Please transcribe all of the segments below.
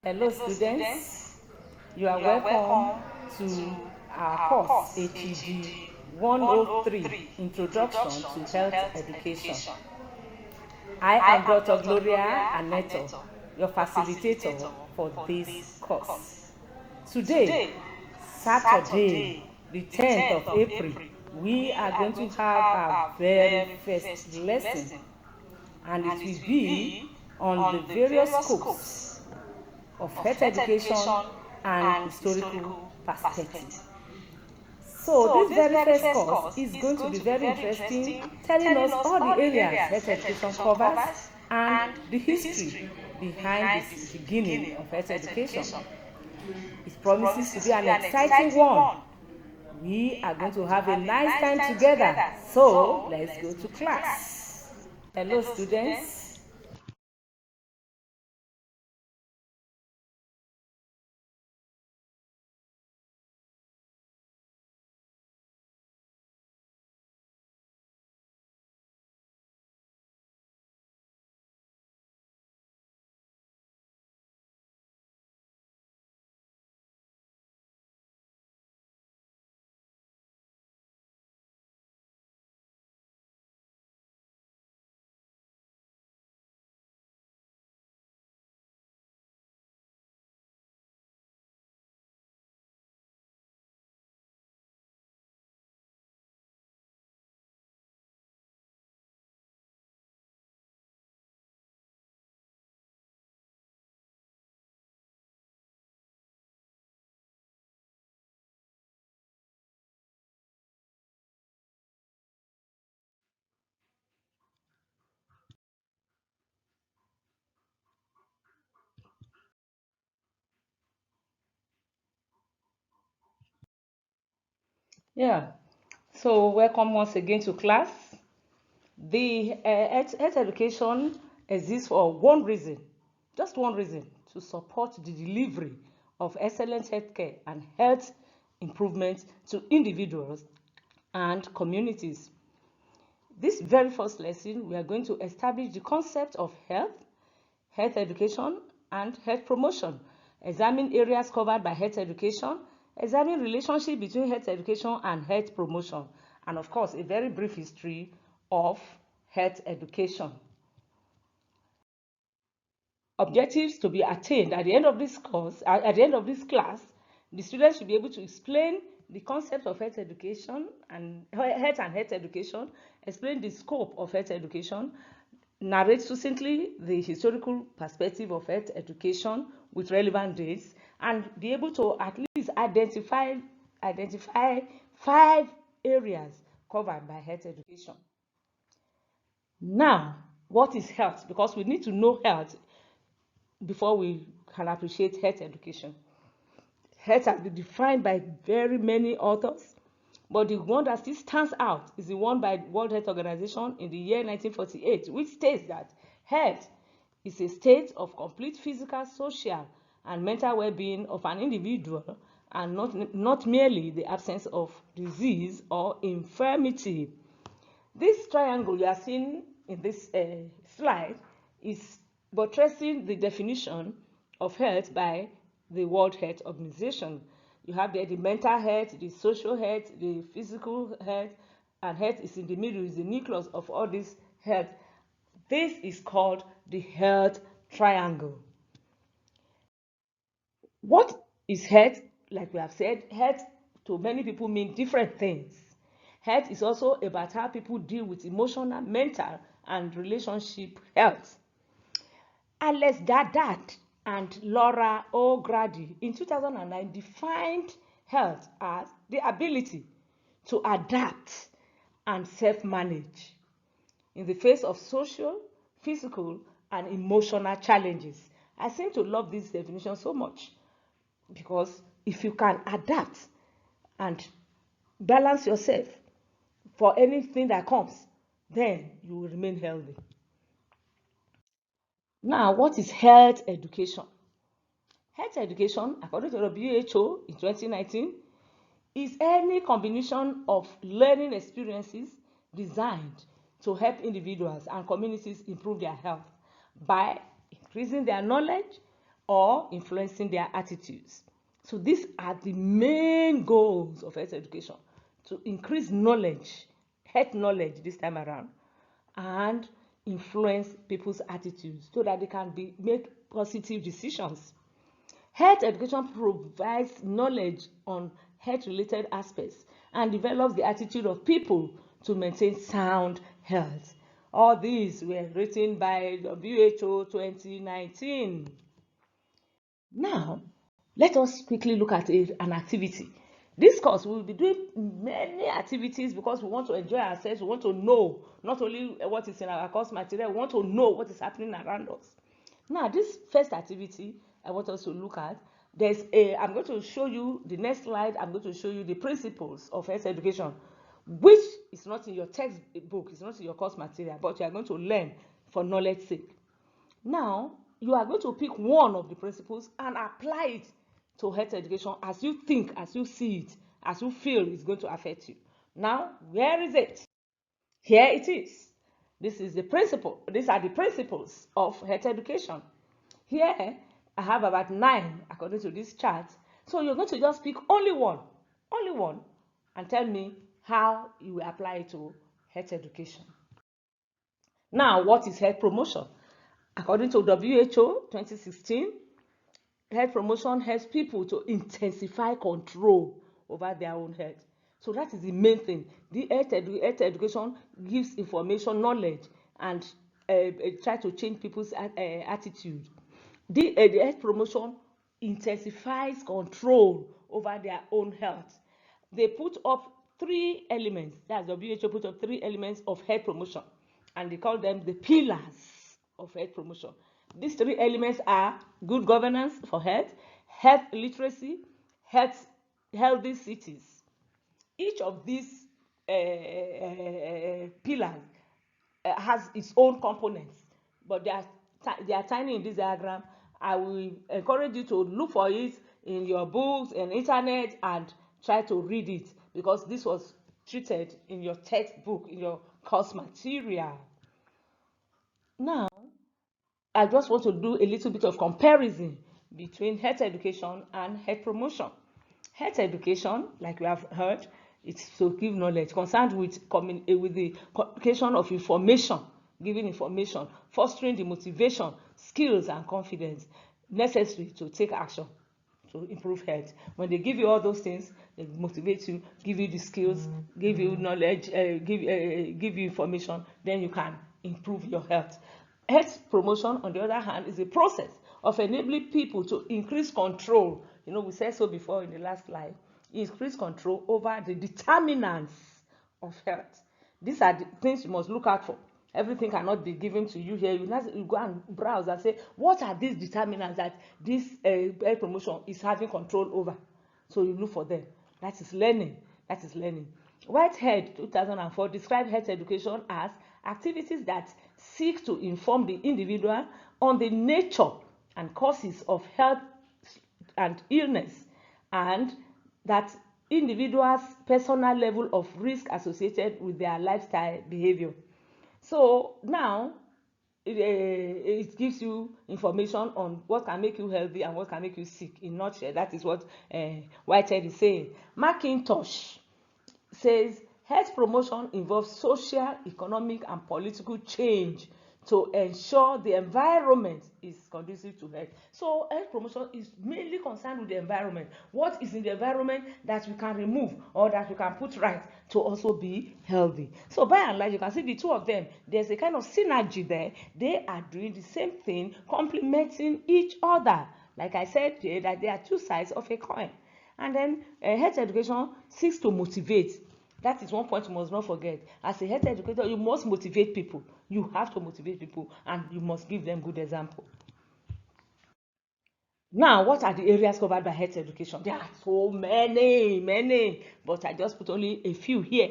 Hello students, you are welcome to our course HED 103 Introduction to Health Education. I am Dr. Gloria Aneto, your facilitator for this course. Today, Saturday, the 10th of April, we are going to have our very first lesson, and it will be on the various scopes of health education and historical perspective. So this very first course is going to be very interesting, telling us all the areas health education covers and the history behind the beginning of health education. It promises to be an exciting one. We are going to have a nice time together. So let's go to class. Hello students. Yeah, so welcome once again to class. The health education exists for one reason, just one reason, to support the delivery of excellent healthcare and health improvements to individuals and communities. This very first lesson, we are going to establish the concept of health education, and health promotion, examine areas covered by health education, examine relationship between health education and health promotion, and of course, a very brief history of health education. Objectives to be attained at the end of this course, at the end of this class, the students should be able to explain the concept of health education and health education, explain the scope of health education, narrate succinctly the historical perspective of health education with relevant dates, and be able to at least identify 5 areas covered by health education. Now, what is health? Because we need to know health before we can appreciate health education. Health has been defined by very many authors, but the one that still stands out is the one by World Health Organization in the year 1948, which states that health is a state of complete physical, social, and mental well-being of an individual, and not merely the absence of disease or infirmity. This triangle you are seeing in this slide is buttressing the definition of health by the World Health Organization. You have there the mental health, the social health, the physical health, and health is in the middle, is the nucleus of all this health. This is called the health triangle. What is health? Like we have said, health to many people mean different things. Health is also about how people deal with emotional, mental, and relationship health. Alex Dadat and Laura O'Grady in 2009 defined health as the ability to adapt and self-manage in the face of social, physical, and emotional challenges. I seem to love this definition so much because if you can adapt and balance yourself for anything that comes, then you will remain healthy. Now, what is health education? Health education, according to the WHO in 2019, is any combination of learning experiences designed to help individuals and communities improve their health by increasing their knowledge, or influencing their attitudes. So these are the main goals of health education: to increase knowledge, health knowledge this time around, and influence people's attitudes so that they can make positive decisions. Health education provides knowledge on health-related aspects and develops the attitude of people to maintain sound health. All these were written by WHO 2019. Now, let us quickly look at an activity. This course, we will be doing many activities because we want to enjoy ourselves. We want to know not only what is in our course material, we want to know what is happening around us. Now, this first activity I want us to look at, I'm going to show you the next slide. I'm going to show you the principles of health education, which is not in your textbook, it's not in your course material, but you are going to learn for knowledge sake. Now, you are going to pick one of the principles and apply it to health education as you think, as you see it, as you feel it's going to affect you. Now, where is it? Here it is. This is the principle. These are the principles of health education. Here, I have about 9 according to this chart. So you're going to just pick only one, and tell me how you will apply it to health education. Now, what is health promotion? According to WHO 2016, health promotion helps people to intensify control over their own health. So that is the main thing. The health education gives information, knowledge, and try to change people's attitude. The health promotion intensifies control over their own health. They put up 3 elements. That's WHO put up 3 elements of health promotion, and they call them the pillars of health promotion. These 3 elements are good governance for health, health literacy, healthy cities. Each of these pillars has its own components, but they are tiny in this diagram. I will encourage you to look for it in your books and internet and try to read it, because this was treated in your textbook, in your course material. Now, I just want to do a little bit of comparison between health education and health promotion. Health education, like we have heard, it's to give knowledge, concerned with the communication of information, giving information, fostering the motivation, skills, and confidence necessary to take action to improve health. When they give you all those things, they motivate you, give you the skills, give you knowledge, give you information, then you can improve your health. Health promotion, on the other hand, is a process of enabling people to increase control. You know, we said so before in the last slide. Increase control over the determinants of health. These are the things you must look out for. Everything cannot be given to you here. You go and browse and say, what are these determinants that this health promotion is having control over? So you look for them. That is learning. That is learning. Whitehead 2004 described health education as activities that seek to inform the individual on the nature and causes of health and illness, and that individuals' personal level of risk associated with their lifestyle behavior. So now it gives you information on what can make you healthy and what can make you sick. In a nutshell, that is what Whitehead is saying. McIntosh says health promotion involves social, economic, and political change to ensure the environment is conducive to health. So health promotion is mainly concerned with the environment. What is in the environment that we can remove or that we can put right to also be healthy? So by and large, you can see the two of them. There's a kind of synergy there. They are doing the same thing, complementing each other. Like I said, that there are two sides of a coin. And then health education seeks to motivate. That is one point you must not forget. As a health educator, you must motivate people. You have to motivate people, and you must give them good example. Now, what are the areas covered by health education? There are so many, but I just put only a few here.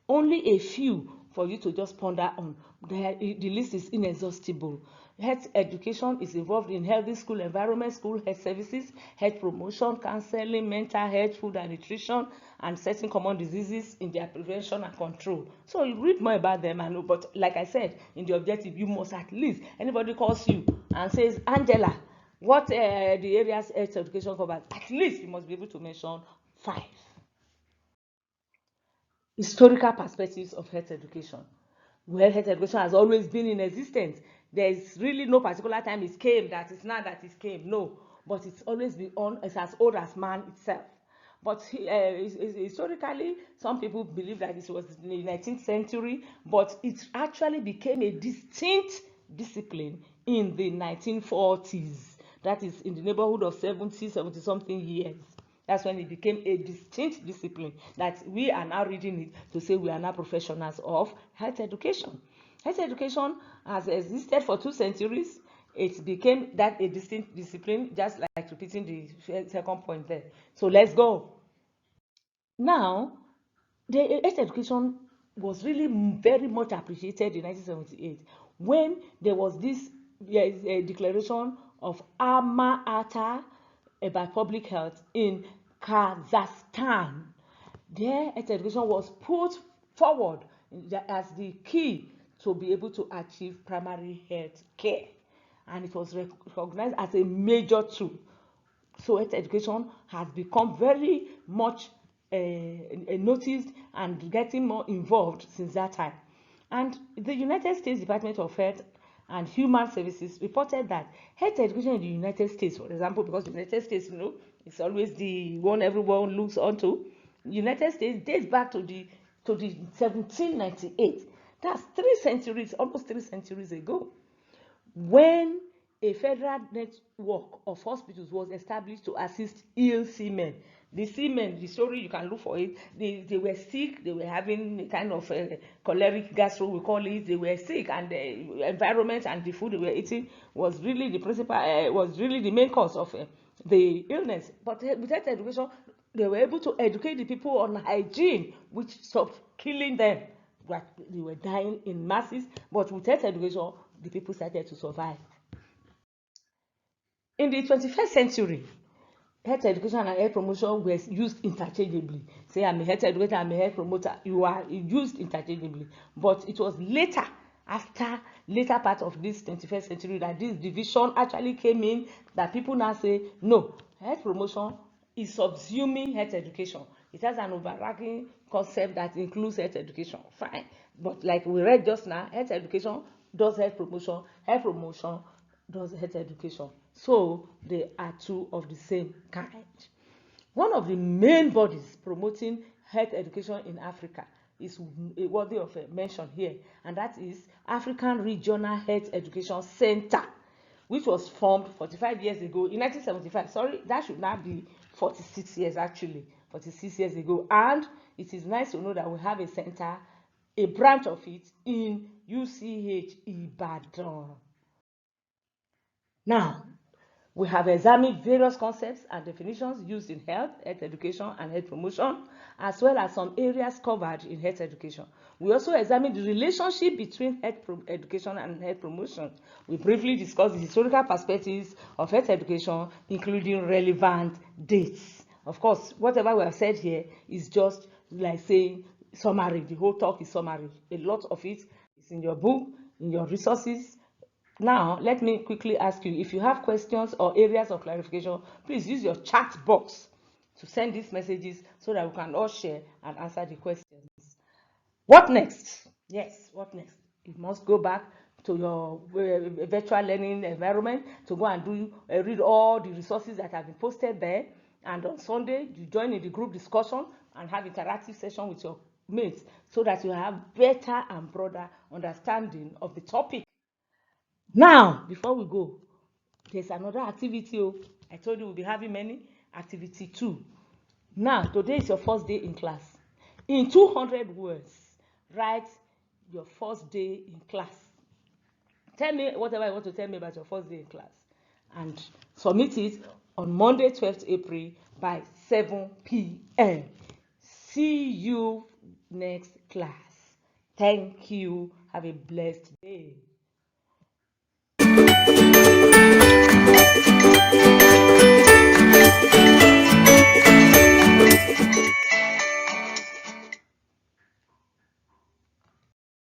Only a few for you to just ponder on. The list is inexhaustible. Health education is involved in healthy school environment, school health services, health promotion, counseling, mental health, food and nutrition, and certain common diseases in their prevention and control. So you read more about them, but like I said, in the objective, you must at least, anybody calls you and says, Angela, What the areas health education covers? At least you must be able to mention 5. Historical perspectives of health education. Well, health education has always been in existence. There is really no particular time it came that it's now that it came. No, but it's always been on. It's as old as man itself. But historically, some people believe that this was in the 19th century, but it actually became a distinct discipline in the 1940s. That is in the neighborhood of 70 something years. That's when it became a distinct discipline that we are now reading it to say we are now professionals of health education. Health education has existed for 2 centuries. It became that a distinct discipline, just like repeating the second point there. So let's go. Now, the health education was really very much appreciated in 1978 when there was this declaration of Alma Ata about public health in Kazakhstan. Their health education was put forward as the key to be able to achieve primary health care, and it was recognized as a major tool. So health education has become very much noticed and getting more involved since that time. And the United States Department of Health and Human Services reported that health education in the United States, for example, because the United States, it's always the one everyone looks onto. The United States dates back to the 1798. That's 3 centuries, almost 3 centuries ago, when a federal network of hospitals was established to assist ill seamen. The seamen, the story, you can look for it, they were sick, they were having a kind of choleric gastro, we call it. They were sick, and the environment and the food they were eating was really the principal, was really the main cause of the illness. But with health education, they were able to educate the people on hygiene, which stopped killing them. They were dying in masses, but with health education, the people started to survive. In the 21st century, health education and health promotion were used interchangeably. Say, I'm a health educator, I'm a health promoter. You are used interchangeably. But it was later part of this 21st century that this division actually came in, that people now say, no, health promotion is subsuming health education. It has an overarching concept that includes health education. Fine. But like we read just now, health education does health promotion does health education. So they are two of the same kind. One of the main bodies promoting health education in Africa is worthy of mention here, and that is African Regional Health Education Center, which was formed 45 years ago in 1975. Sorry, that should now be 46 years actually, 46 years ago. And it is nice to know that we have a center, a branch of it in UCH Ibadan. Now, we have examined various concepts and definitions used in health education, and health promotion, as well as some areas covered in health education. We also examined the relationship between health education and health promotion. We briefly discussed the historical perspectives of health education, including relevant dates. Of course, whatever we have said here is just like saying summary. The whole talk is summary. A lot of it is in your book, in your resources. Now, let me quickly ask you, if you have questions or areas of clarification, please use your chat box to send these messages so that we can all share and answer the questions. What next? Yes, what next? You must go back to your virtual learning environment to go and read all the resources that have been posted there. And on Sunday, you join in the group discussion and have interactive session with your mates so that you have better and broader understanding of the topic. Now, before we go, there's another activity. I told you we'll be having many. Activity 2. Now, today is your first day in class. In 200 words, write your first day in class. Tell me whatever you want to tell me about your first day in class, and submit it on Monday, 12th April by 7 p.m. See you next class. Thank you. Have a blessed day.